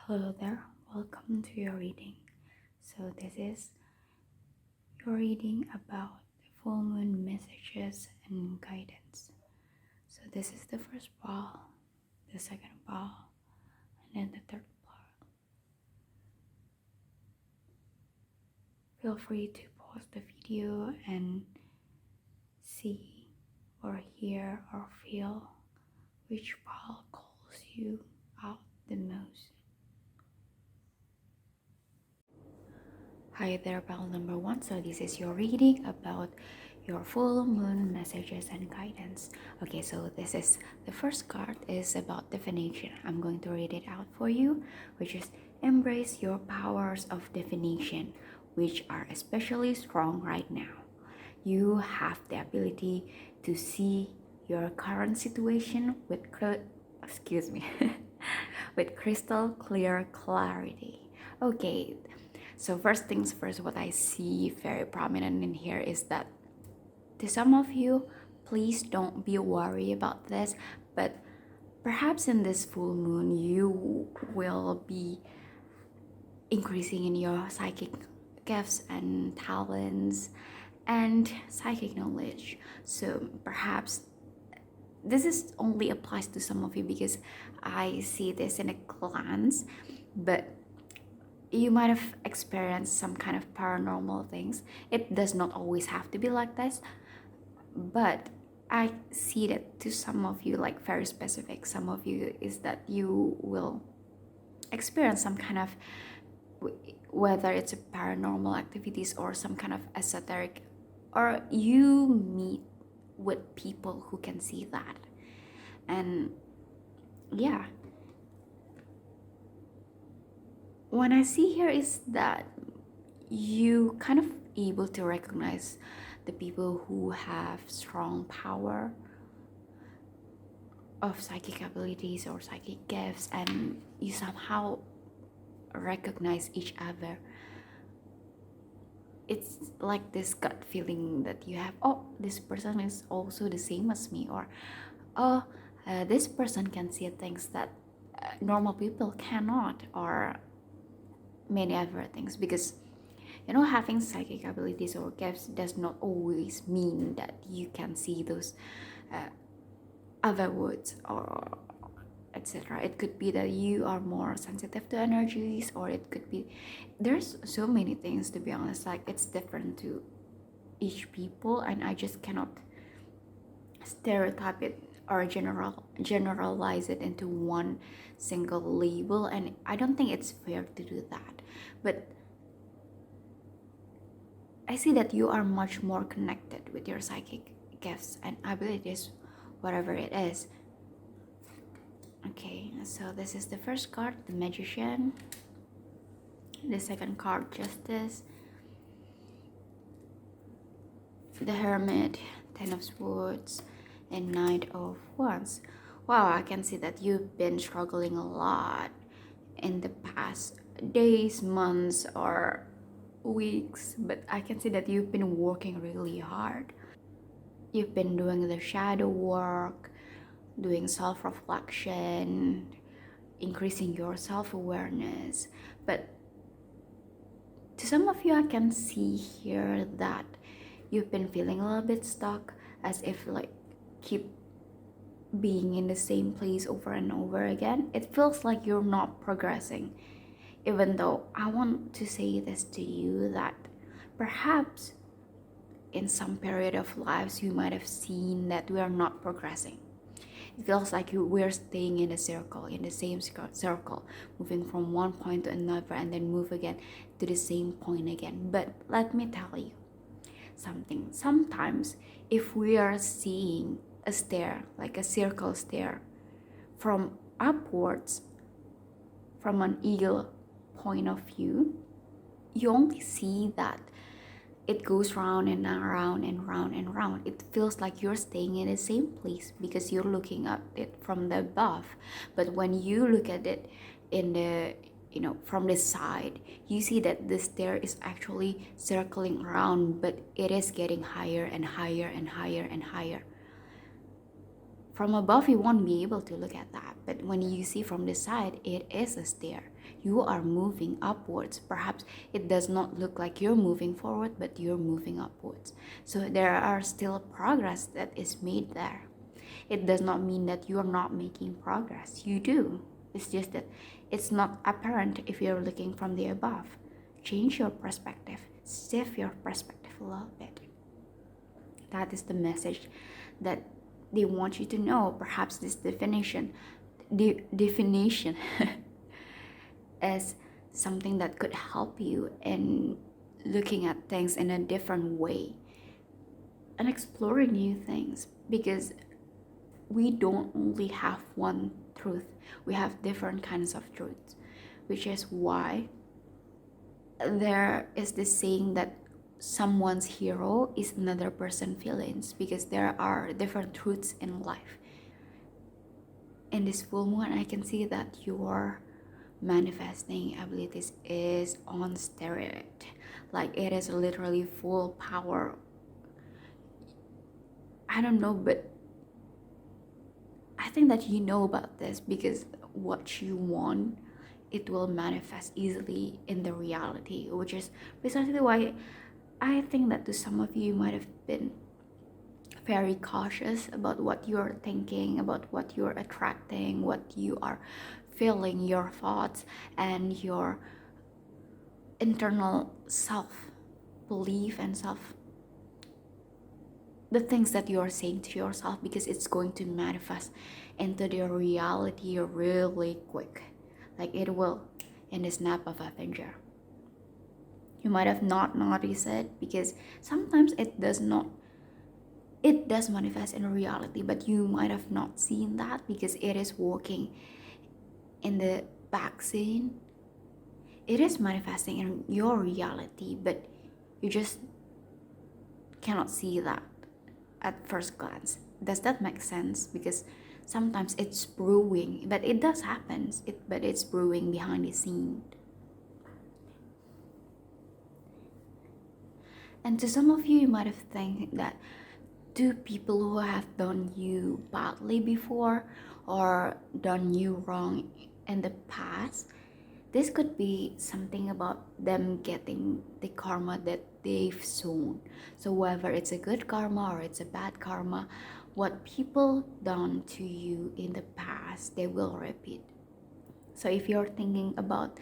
Hello there, welcome to your reading. So, this is your reading about the full moon messages and guidance. So, this is the first ball, the second ball, and then the third ball. Feel free to pause the video and see or hear or feel which ball calls you out the most. Hi there, bell number 1. So this is your reading about your full moon messages and guidance. Okay, so this is the first card is about definition. I'm going to read it out for you, which is embrace your powers of definition, which are especially strong right now. You have the ability to see your current situation with with crystal clear clarity. Okay, so first things first, what I see very prominent in here is that to some of you, please don't be worried about this, but perhaps in this full moon, you will be increasing in your psychic gifts and talents and psychic knowledge. So perhaps this is only applies to some of you because I see this in a glance, but you might have experienced some kind of paranormal things. It does not always have to be like this, but I see that to some of you, like very specific, some of you is that you will experience some kind of, whether it's a paranormal activities or some kind of esoteric, or you meet with people who can see that. And yeah, what I see here is that you kind of able to recognize the people who have strong power of psychic abilities or psychic gifts, and you somehow recognize each other. It's like this gut feeling that you have, oh, this person is also the same as me, or oh, this person can see things that normal people cannot, or many other things. Because having psychic abilities or gifts does not always mean that you can see those other words or etc. It could be that you are more sensitive to energies, or it could be there's so many things, to be honest. Like, it's different to each people, and I just cannot stereotype it or generalize it into one single label, and I don't think it's fair to do that. But I see that you are much more connected with your psychic gifts and abilities, whatever it is. Okay, so this is the first card, the Magician. The second card, Justice. The Hermit, Ten of Swords, and Knight of Wands. Wow, I can see that you've been struggling a lot in the past days, months, or weeks, but I can see that you've been working really hard. You've been doing the shadow work, doing self-reflection, increasing your self-awareness. But to some of you, I can see here that you've been feeling a little bit stuck, as if like keep being in the same place over and over again. It feels like you're not progressing. Even though I want to say this to you, that perhaps in some period of lives you might have seen that we are not progressing. It feels like we're staying in a circle, in the same circle, moving from one point to another and then move again to the same point again. But let me tell you something. Sometimes if we are seeing a stair, like a circle stair, from upwards, from an eagle point of view, you only see that it goes round and around and round and round. It feels like you're staying in the same place because you're looking at it from the above. But when you look at it in the from the side, you see that the stair is actually circling around, but it is getting higher and higher and higher and higher. From above, you won't be able to look at that, but when you see from the side, it is a stair. You are moving upwards. Perhaps it does not look like you're moving forward, but you're moving upwards. So there are still progress that is made there. It does not mean that you're not making progress. You do. It's just that it's not apparent if you're looking from the above. Change your perspective. Shift your perspective a little bit. That is the message that they want you to know. Perhaps this definition as something that could help you in looking at things in a different way and exploring new things, because we don't only have one truth, we have different kinds of truths, which is why there is this saying that someone's hero is another person's villains, because there are different truths in life. In this full moon, I can see that your manifesting abilities is on steroid. Like, it is literally full power. I don't know, but I think that you know about this, because what you want, it will manifest easily in the reality, which is precisely why I think that to some of you might have been very cautious about what you're thinking, about what you're attracting, what you are feeling, your thoughts, and your internal self belief and the things that you're saying to yourself, because it's going to manifest into the reality really quick. Like, it will in the snap of a finger. You might have not noticed it, because sometimes it does manifest in reality, but you might have not seen that because it is working in the back scene. It is manifesting in your reality, but you just cannot see that at first glance. Does that make sense? Because sometimes it's brewing, but it does happen, but it's brewing behind the scene. And to some of you, you might have think that to people who have done you badly before or done you wrong in the past, this could be something about them getting the karma that they've sown. So whether it's a good karma or it's a bad karma, what people done to you in the past, they will repeat. So if you're thinking about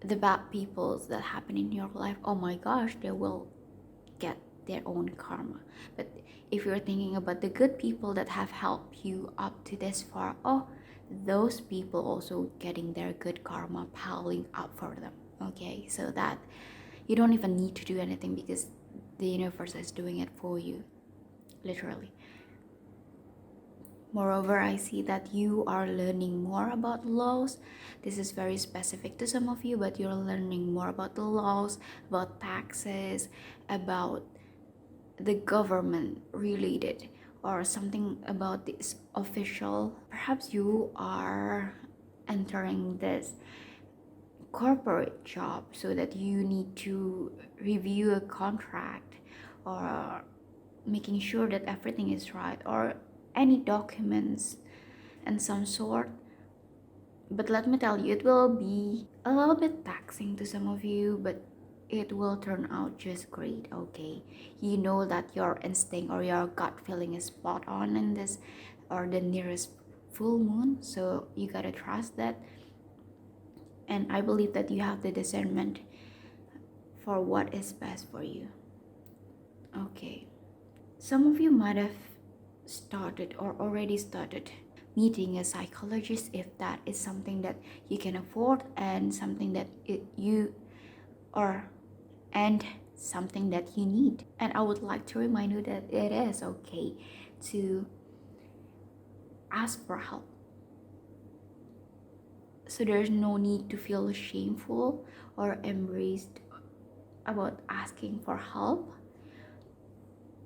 the bad people that happen in your life, oh my gosh, they will get their own karma. But if you're thinking about the good people that have helped you up to this far, oh, those people also getting their good karma piling up for them. Okay, so that you don't even need to do anything, because the universe is doing it for you, literally. Moreover, I see that you are learning more about laws. This is very specific to some of you, but you're learning more about the laws, about taxes, about the government related, or something about this official. Perhaps you are entering this corporate job so that you need to review a contract, or making sure that everything is right, or any documents and some sort. But let me tell you, it will be a little bit taxing to some of you, but it will turn out just great. Okay, you know that your instinct or your gut feeling is spot on in this, or the nearest full moon, so you gotta trust that. And I believe that you have the discernment for what is best for you. Okay, some of you might have started or already started meeting a psychologist, if that is something that you can afford, and something that something that you need. And I would like to remind you that it is okay to ask for help. So there's no need to feel shameful or embarrassed about asking for help,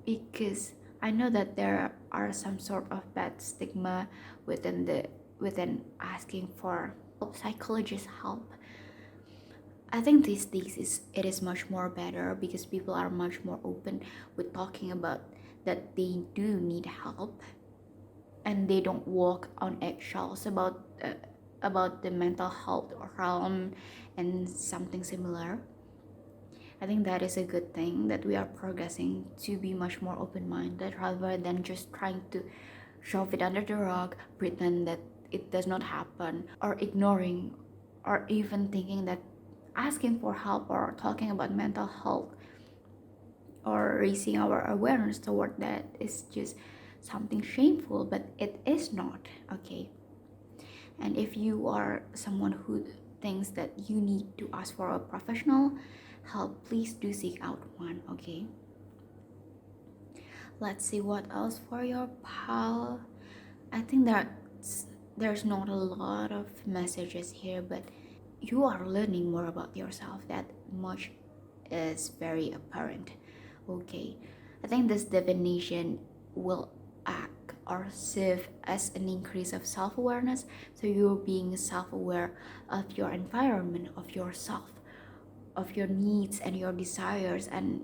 because I know that there are some sort of bad stigma within asking for psychologist help. I think these days it is much more better, because people are much more open with talking about that they do need help. and they don't walk on eggshells about the mental health realm and something similar. I think that is a good thing that we are progressing to be much more open-minded rather than just trying to shove it under the rug, pretend that it does not happen, or ignoring, or even thinking that asking for help or talking about mental health or raising our awareness toward that is just something shameful, but it is not, okay? And if you are someone who thinks that you need to ask for a professional help, please do seek out one, okay? Let's see what else for your pal. I think that there's not a lot of messages here, but you are learning more about yourself. That much is very apparent, okay? I think this divination will act or serve as an increase of self-awareness, so you're being self-aware of your environment, of yourself, of your needs and your desires, and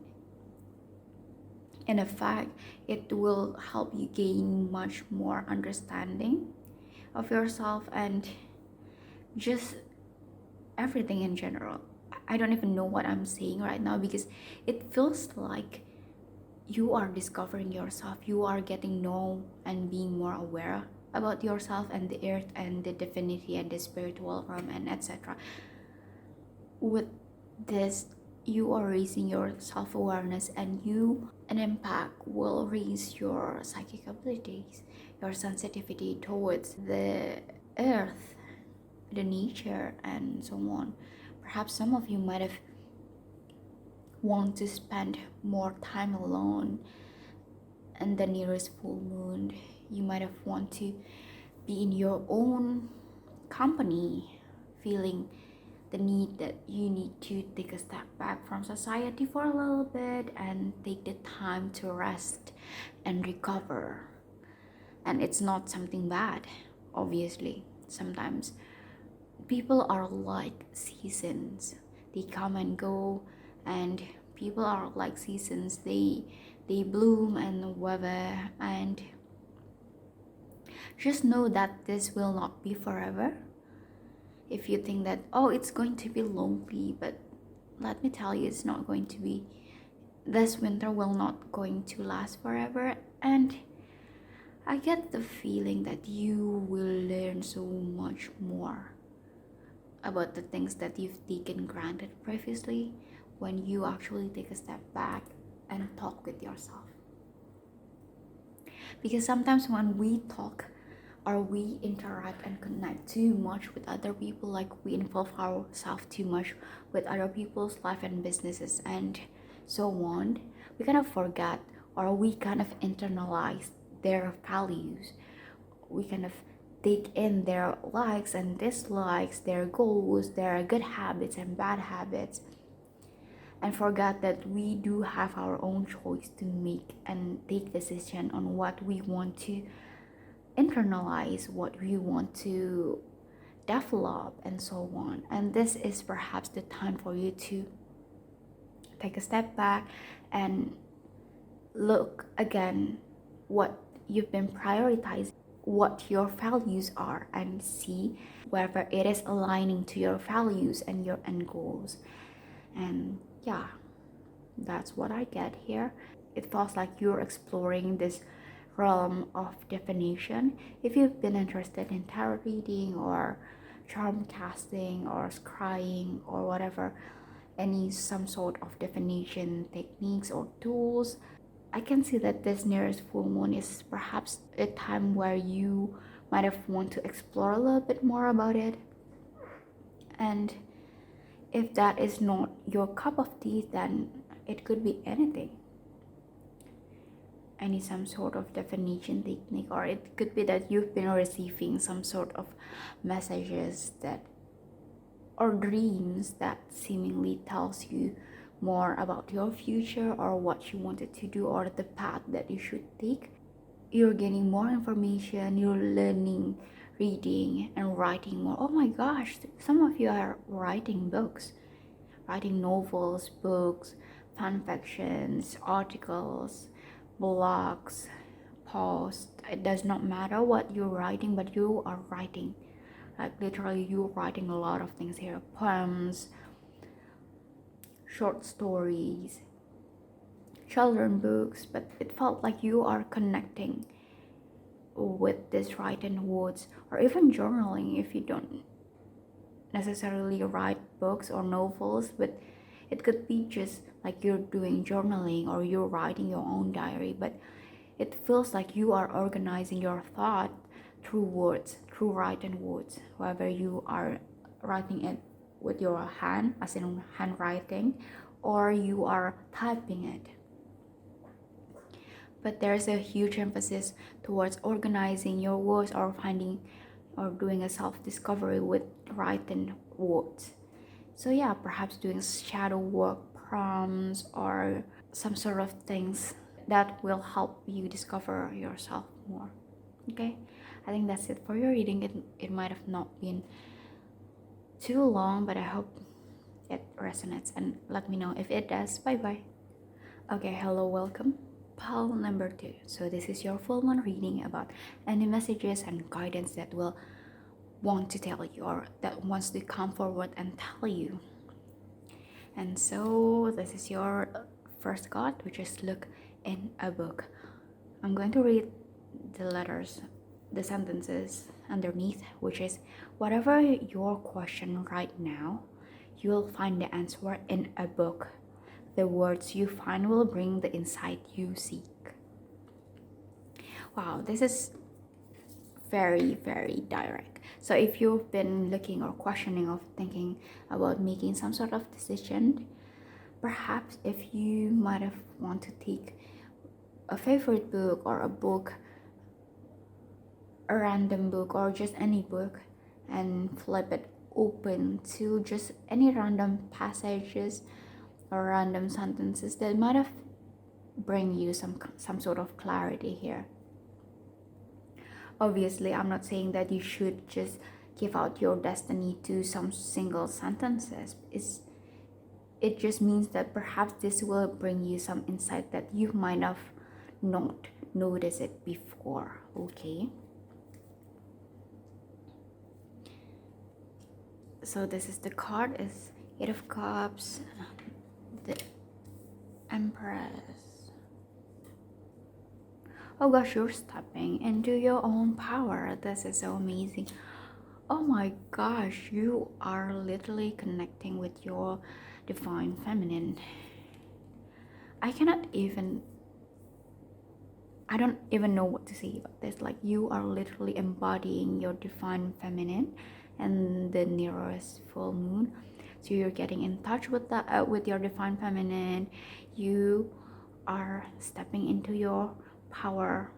in effect it will help you gain much more understanding of yourself and just everything in general. I don't even know what I'm saying right now because it feels like you are discovering yourself, you are getting know and being more aware about yourself and the earth and the divinity and the spiritual realm and etc. With this, you are raising your self-awareness, and an impact will raise your psychic abilities, your sensitivity towards the earth, the nature, and so on. Perhaps some of you might have want to spend more time alone, and the nearest full moon you might have want to be in your own company, feeling the need that you need to take a step back from society for a little bit and take the time to rest and recover. And it's not something bad, obviously. Sometimes people are like seasons, they come and go, and people are like seasons, they bloom and wither, and just know that this will not be forever. If you think that, oh, it's going to be lonely, but let me tell you, it's not going to be. This winter will not going to last forever, and I get the feeling that you will learn so much more about the things that you've taken granted previously when you actually take a step back and talk with yourself. Because sometimes when we talk or we interact and connect too much with other people, like we involve ourselves too much with other people's life and businesses and so on, we kind of forget or we kind of internalize their values. We kind of take in their likes and dislikes, their goals, their good habits and bad habits, and forget that we do have our own choice to make and take decision on what we want to internalize, what we want to develop, and so on. And this is perhaps the time for you to take a step back and look again what you've been prioritizing, what your values are, and see whether it is aligning to your values and your end goals. And yeah, that's what I get here. It feels like you're exploring this realm of divination. If you've been interested in tarot reading or charm casting or scrying or whatever, some sort of divination techniques or tools, I can see that this nearest full moon is perhaps a time where you might have want to explore a little bit more about it. And if that is not your cup of tea, then it could be anything. Some sort of definition technique, or it could be that you've been receiving some sort of messages that or dreams that seemingly tells you more about your future or what you wanted to do or the path that you should take. You're getting more information, you're learning, reading and writing more. Oh my gosh, some of you are writing books, writing novels, books, fan fictions, articles, blogs, post. It does not matter what you're writing, but you are writing. Like literally, you're writing a lot of things here: poems, short stories, children books. But it felt like you are connecting with this written words, or even journaling if you don't necessarily write books or novels, but it could be just like you're doing journaling or you're writing your own diary. But it feels like you are organizing your thought through words, through written words, whether you are writing it with your hand, as in handwriting, or you are typing it. But there's a huge emphasis towards organizing your words or finding or doing a self-discovery with written words. So yeah, perhaps doing shadow work, prompts, or some sort of things that will help you discover yourself more. Okay, I think that's it for your reading. It might have not been too long, but I hope it resonates, and let me know if it does. Bye bye. Okay, hello, welcome. Pile number 2. So this is your full moon reading about any messages and guidance that will want to tell you, or that wants to come forward and tell you. And so this is your first card, which is look in a book. I'm going to read the letters, the sentences underneath, which is whatever your question right now, you will find the answer in a book. The words you find will bring the insight you seek. Wow, this is very, very direct. So if you've been looking or questioning or thinking about making some sort of decision, perhaps if you might have want to take a favorite book or a book, a random book or just any book, and flip it open to just any random passages or random sentences that might have bring you some sort of clarity here. Obviously, I'm not saying that you should just give out your destiny to some single sentences. It just means that perhaps this will bring you some insight that you might have not noticed it before. Okay, so this is the card, is 8 of Cups, the Empress. Oh gosh, you're stepping into your own power. This is so amazing. Oh my gosh, you are literally connecting with your divine feminine. I don't even know what to say about this. Like, you are literally embodying your divine feminine and the nearest full moon. So you're getting in touch with that, with your divine feminine. You are stepping into your power,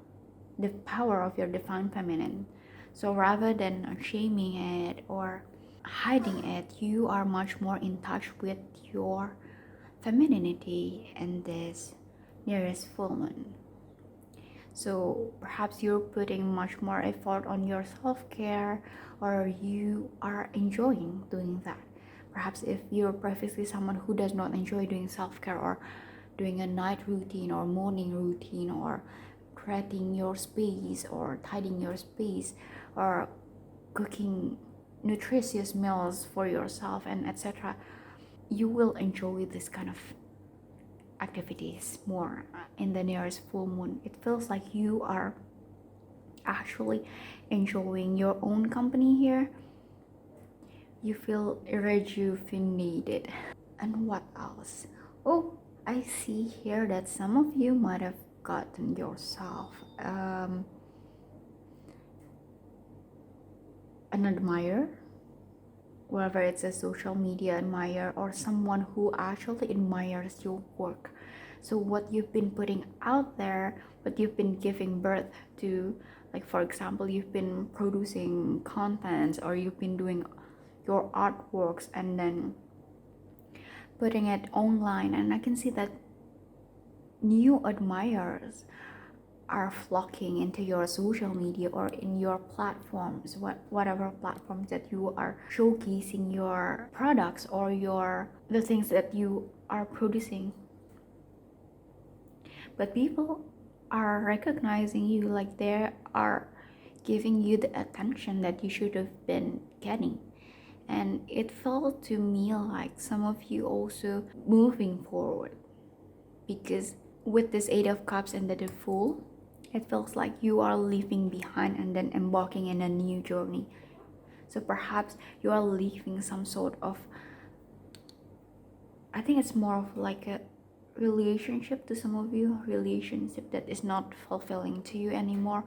the power of your divine feminine. So rather than shaming it or hiding it, you are much more in touch with your femininity in this nearest full moon. So perhaps you're putting much more effort on your self-care, or you are enjoying doing that. Perhaps if you're previously someone who does not enjoy doing self-care, or doing a night routine or morning routine, or creating your space or tidying your space, or cooking nutritious meals for yourself, and etc., you will enjoy this kind of activities more in the nearest full moon. It feels like you are actually enjoying your own company here. You feel rejuvenated. And what else? Oh, I see here that some of you might have gotten yourself an admirer, whether it's a social media admirer or someone who actually admires your work. So what you've been putting out there, what you've been giving birth to, like for example, you've been producing contents, or you've been doing your artworks and then putting it online, and I can see that new admirers are flocking into your social media or in your platforms, whatever platforms that you are showcasing your products or the things that you are producing. But people are recognizing you, like they are giving you the attention that you should have been getting. And it felt to me like some of you also moving forward, because with this Eight of Cups and the Fool, it feels like you are leaving behind and then embarking in a new journey. So perhaps you are leaving some sort of, I think it's more of like a relationship to some of you, relationship that is not fulfilling to you anymore,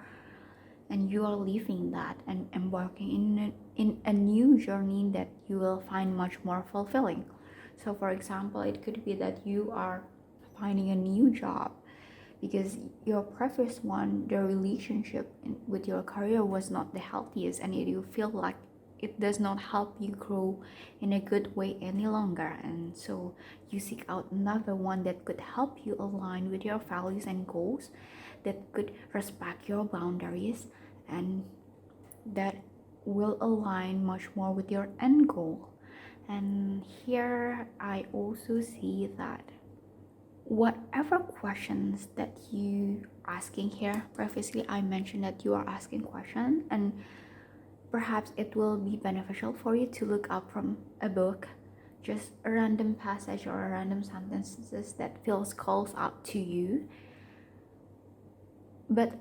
and you are leaving that and embarking in a new journey that you will find much more fulfilling. So for example, it could be that you are finding a new job because your previous one, the relationship with your career was not the healthiest, and you feel like it does not help you grow in a good way any longer, and so you seek out another one that could help you align with your values and goals, that could respect your boundaries, and that will align much more with your end goal. And here I also see that whatever questions that you asking here, previously I mentioned that you are asking questions, and perhaps it will be beneficial for you to look up from a book, just a random passage or a random sentences that feels calls out to you. But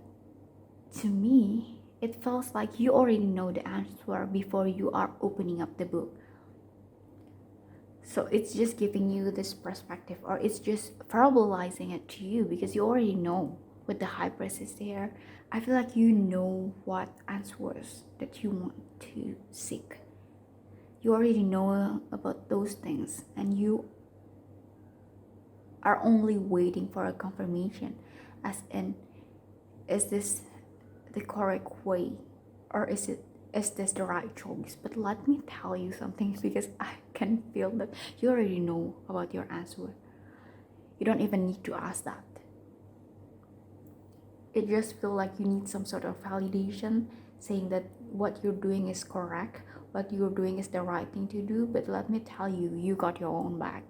to me, it feels like you already know the answer before you are opening up the book. So it's just giving you this perspective, or it's just verbalizing it to you because you already know. With the High Priestess there, I feel like you know what answers that you want to seek. You already know about those things, and you are only waiting for a confirmation, as in, is this the correct way, or is this the right choice? But let me tell you something, because I can feel that you already know about your answer. You don't even need to ask that. It just feels like you need some sort of validation saying that what you're doing is correct, what you're doing is the right thing to do. But let me tell you, you got your own back.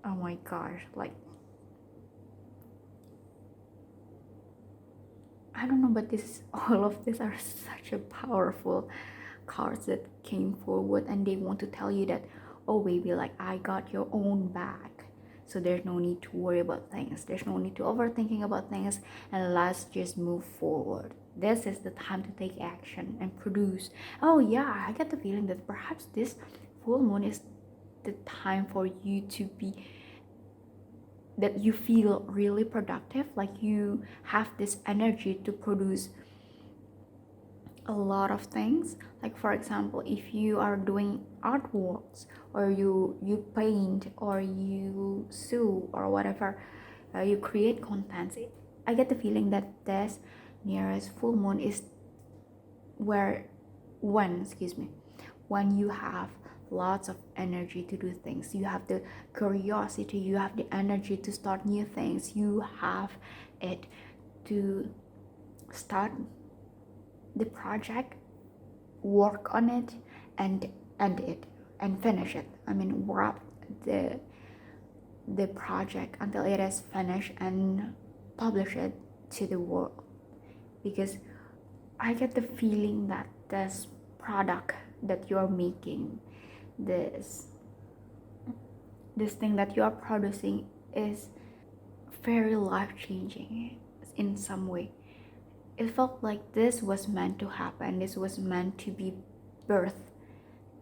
Oh my gosh, like, I don't know, but this all of these are such a powerful cards that came forward, and they want to tell you that, oh baby, like, I got your own back, so there's no need to worry about things, there's no need to overthinking about things, and let's just move forward. This is the time to take action and produce. Oh yeah, I get the feeling that perhaps this full moon is the time for you to be, that you feel really productive, like you have this energy to produce a lot of things. Like for example, if you are doing artworks, or you paint, or you sew, or whatever, you create contents, I get the feeling that this nearest full moon is where when you have lots of energy to do things, you have the curiosity, you have the energy to start new things, you have it to start the project, work on it, and end it and finish it. I mean, wrap the project until it is finished and publish it to the world. Because I get the feeling that this product that you're making, this thing that you are producing, is very life-changing in some way. It felt like this was meant to happen, this was meant to be birthed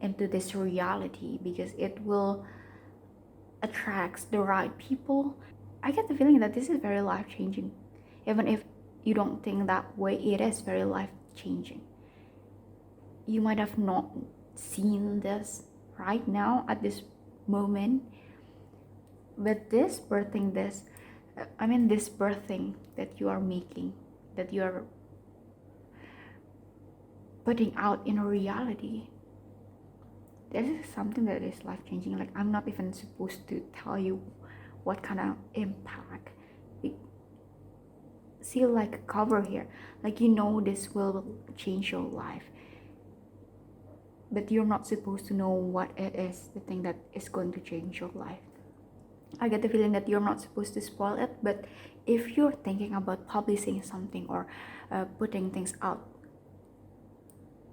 into this reality, because it will attract the right people. I get the feeling that this is very life-changing. Even if you don't think that way, it is very life-changing. You might have not seen this right now at this moment, but this birthing that you are making, that you are putting out in a reality, this is something that is life-changing. Like, I'm not even supposed to tell you what kind of impact it, see, like a cover here, like, this will change your life, but you're not supposed to know what it is, the thing that is going to change your life. I get the feeling that you're not supposed to spoil it, but if you're thinking about publishing something or putting things out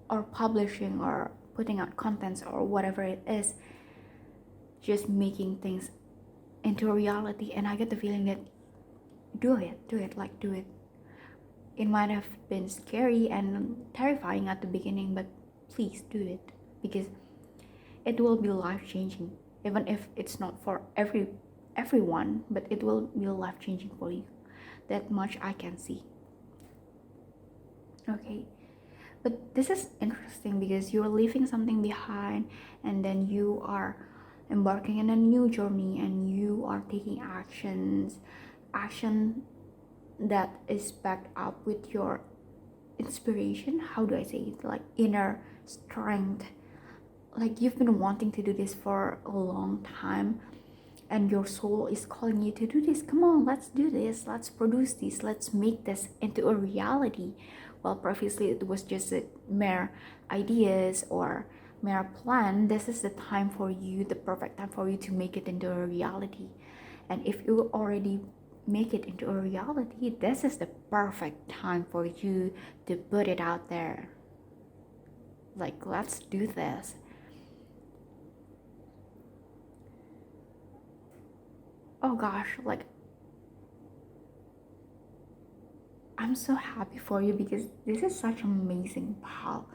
or publishing or putting out contents or whatever it is, just making things into a reality. And I get the feeling that do it. It might have been scary and terrifying at the beginning, but please do it, because it will be life changing. Even if it's not for everyone, but it will be life changing for you. That much I can see. Okay, but this is interesting because you're leaving something behind, and then you are embarking on a new journey, and you are taking action that is backed up with your inspiration. How do I say it? Like inner strength. Like you've been wanting to do this for a long time, and your soul is calling you to do this. Come on, let's do this. Let's produce this. Let's make this into a reality. Well, previously it was just a mere ideas or mere plan. This is the time for you, the perfect time for you to make it into a reality. And if you already make it into a reality, this is the perfect time for you to put it out there. Like, let's do this. Oh gosh, like, I'm so happy for you because this is such amazing pal.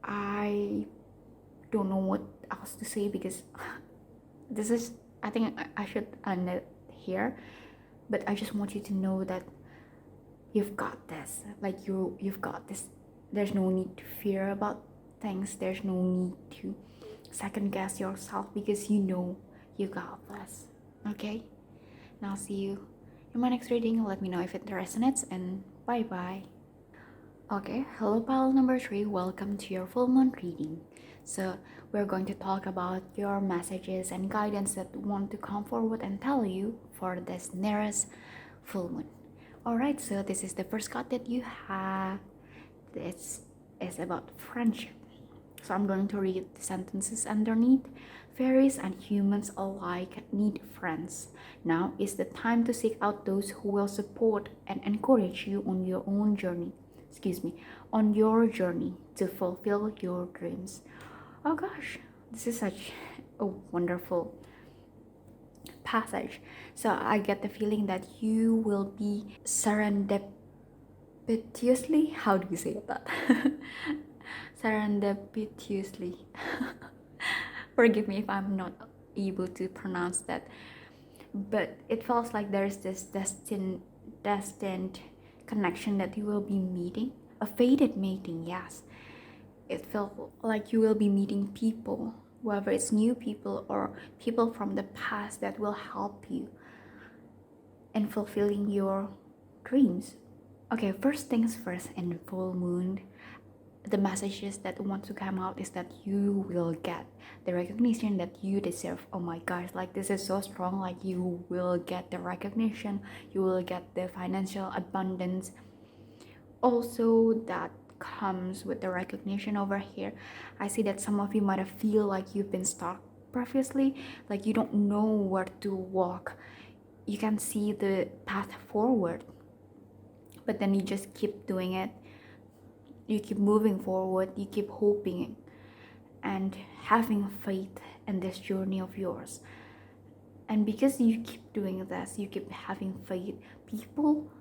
I don't know what else to say because this is, I think I should end it here, but I just want you to know that you've got this. Like you've got this. There's no need to fear about things. There's no need to second guess yourself, because you know you got this. Okay, now see you in my next reading. Let me know if it resonates, and bye bye. Okay, hello pal number 3, welcome to your full moon reading. So we're going to talk about your messages and guidance that want to come forward and tell you for this nearest full moon. Alright, so this is the first card that you have. This is about friendship. So I'm going to read the sentences underneath. Fairies and humans alike need friends. Now is the time to seek out those who will support and encourage you on your own journey. On your journey to fulfill your dreams. Oh gosh, this is such a wonderful passage. So I get the feeling that you will be serendipitously, how do you say that? Serendipitously. Forgive me if I'm not able to pronounce that, but it feels like there's this destined connection that you will be meeting, a fated mating. Yes, it felt like you will be meeting people, whether it's new people or people from the past, that will help you in fulfilling your dreams. Okay, first things first, in full moon, the messages that want to come out is that you will get the recognition that you deserve. Oh my gosh, like this is so strong. Like you will get the recognition, you will get the financial abundance also that comes with the recognition. Over here I see that some of you might have feel like you've been stuck previously, like you don't know where to walk. You can see the path forward, but then you just keep doing it. You keep moving forward, you keep hoping and having faith in this journey of yours. And because you keep doing this, you keep having faith, people,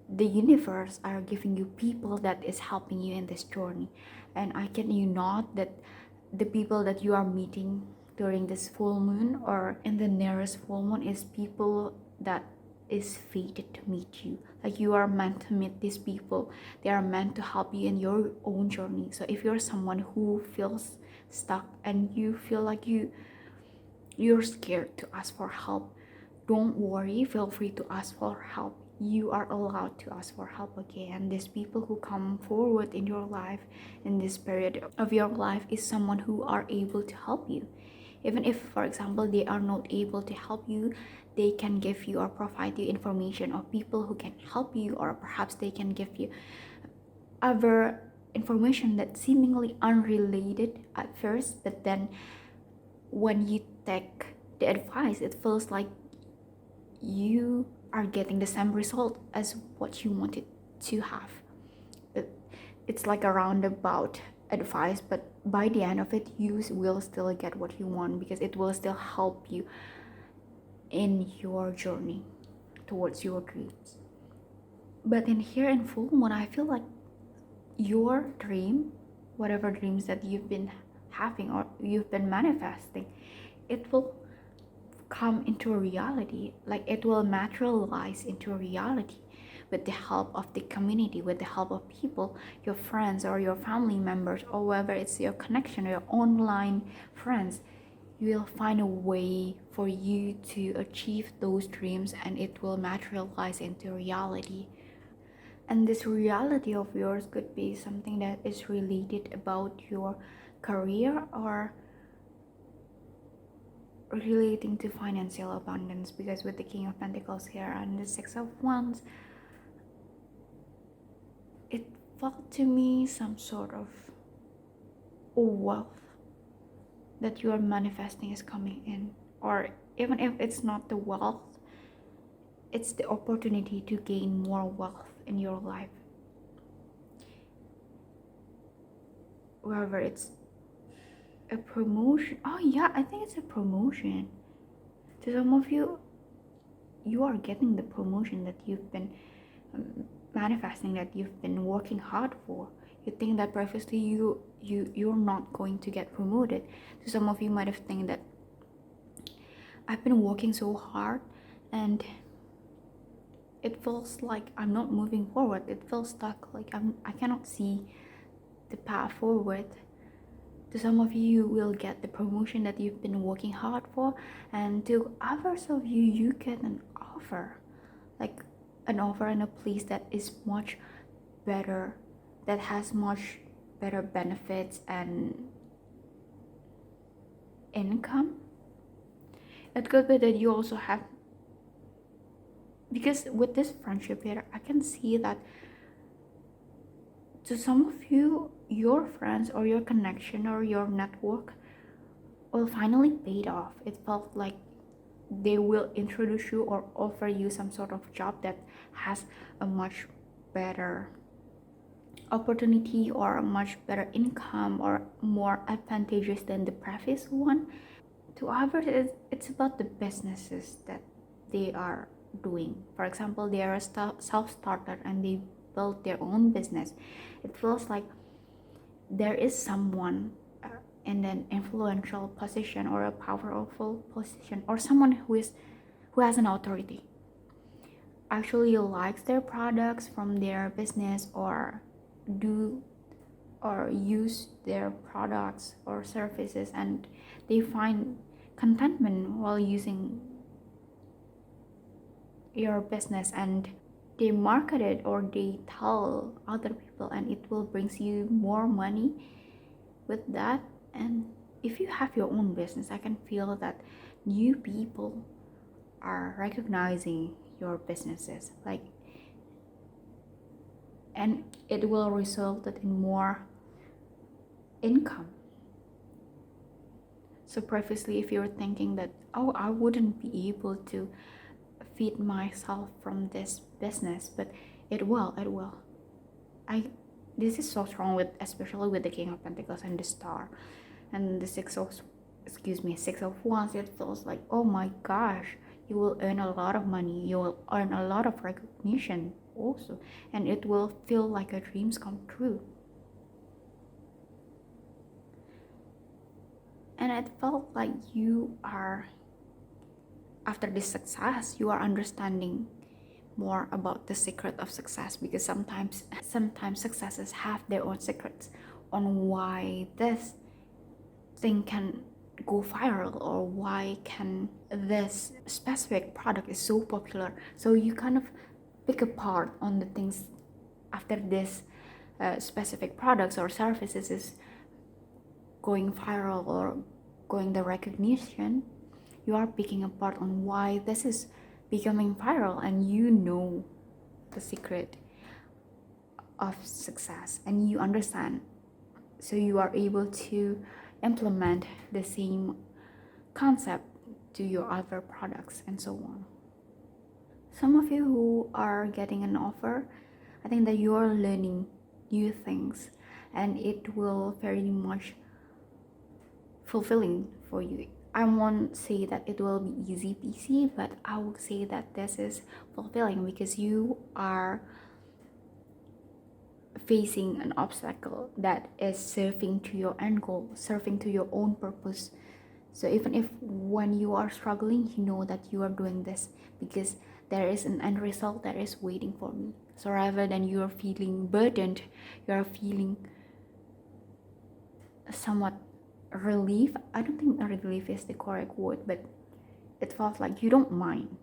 the universe are giving you people that is helping you in this journey. And I kid you not that the people that you are meeting during this full moon or in the nearest full moon is people that is fated to meet you. Like you are meant to meet these people. They are meant to help you in your own journey. So if you're someone who feels stuck and you feel like you're scared to ask for help, don't worry, feel free to ask for help. You are allowed to ask for help, okay? And these people who come forward in your life in this period of your life is someone who are able to help you. Even if, for example, they are not able to help you, they can give you or provide you information of people who can help you, or perhaps they can give you other information that seemingly unrelated at first, but then when you take the advice, it feels like you are getting the same result as what you wanted to have. It, it's like a roundabout advice, but by the end of it, you will still get what you want because it will still help you in your journey towards your dreams. But in here in full moon, I feel like your dream, whatever dreams that you've been having or you've been manifesting, it will come into a reality. Like it will materialize into a reality with the help of the community, with the help of people, your friends or your family members, or whether it's your connection or your online friends. You will find a way for you to achieve those dreams and it will materialize into reality. And this reality of yours could be something that is related about your career or relating to financial abundance, because with the King of Pentacles here and the Six of Wands, it felt to me some sort of wealth that you are manifesting is coming in, or even if it's not the wealth, it's the opportunity to gain more wealth in your life, whether it's a promotion. Oh yeah, I think it's a promotion. To some of you, you are getting the promotion that you've been manifesting, that you've been working hard for. You think that previously you're not going to get promoted. So some of you might have think that I've been working so hard and it feels like I'm not moving forward. It feels stuck, like I cannot see the path forward. To some of you, you will get the promotion that you've been working hard for, and to others of you, you get an offer, like an offer in a place that is much better, that has much better benefits and income. It could be that you also have, because with this friendship here, I can see that to some of you, your friends or your connection or your network will finally paid off. It felt like they will introduce you or offer you some sort of job that has a much better opportunity or a much better income or more advantageous than the previous one. To others, it's about the businesses that they are doing. For example, they are a self-starter and they build their own business. It feels like there is someone in an influential position or a powerful position, or someone who has an authority, actually likes their products from their business, or do or use their products or services, and they find contentment while using your business, and they market it or they tell other people, and it will brings you more money with that. And if you have your own business, I can feel that new people are recognizing your businesses, like, and it will result in more income. So previously, if you're thinking that, oh, I wouldn't be able to feed myself from this business, but it will. I This is so strong with, especially with the King of Pentacles and the Star and the Six of Wands. It feels like, oh my gosh, you will earn a lot of money, you will earn a lot of recognition also, and it will feel like a dreams come true. And it felt like you are, after this success, you are understanding more about the secret of success, because sometimes successes have their own secrets on why this thing can go viral, or why can this specific product is so popular. So you kind of pick apart on the things after this specific products or services is going viral or going the recognition. You are picking apart on why this is becoming viral, and you know the secret of success and you understand, so you are able to implement the same concept to your other products and so on. some of you who are getting an offer, I think that you are learning new things, and it will very much fulfilling for you. I won't say that it will be easy peasy, but I will say that this is fulfilling because you are facing an obstacle that is serving to your end goal, serving to your own purpose. So even if when you are struggling, you know that you are doing this because there is an end result that is waiting for me. So rather than you are feeling burdened, you are feeling somewhat relief. I don't think relief is the correct word, but it felt like you don't mind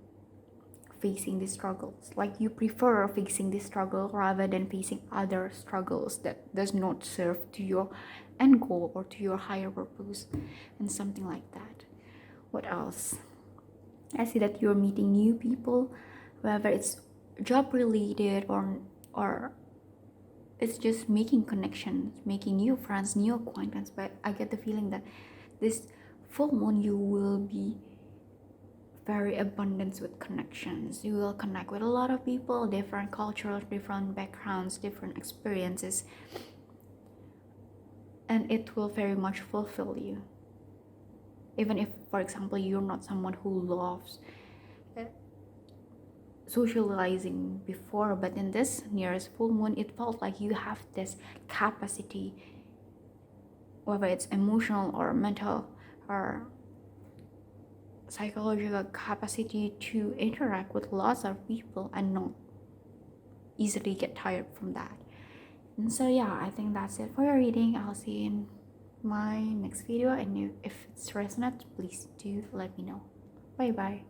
facing these struggles, like you prefer facing this struggle rather than facing other struggles that does not serve to your end goal or to your higher purpose, and something like that. What else? I see that you're meeting new people, whether it's job related or it's just making connections, making new friends, new acquaintance. But I get the feeling that this full moon you will be very abundant with connections. You will connect with a lot of people, different cultures, different backgrounds, different experiences, and it will very much fulfill you. Even if, for example, you're not someone who loves socializing before, but in this nearest full moon, it felt like you have this capacity, whether it's emotional or mental or psychological capacity to interact with lots of people and not easily get tired from that. And so yeah, I think that's it for your reading. I'll see you in my next video, and if it's resonates, please do let me know. Bye bye.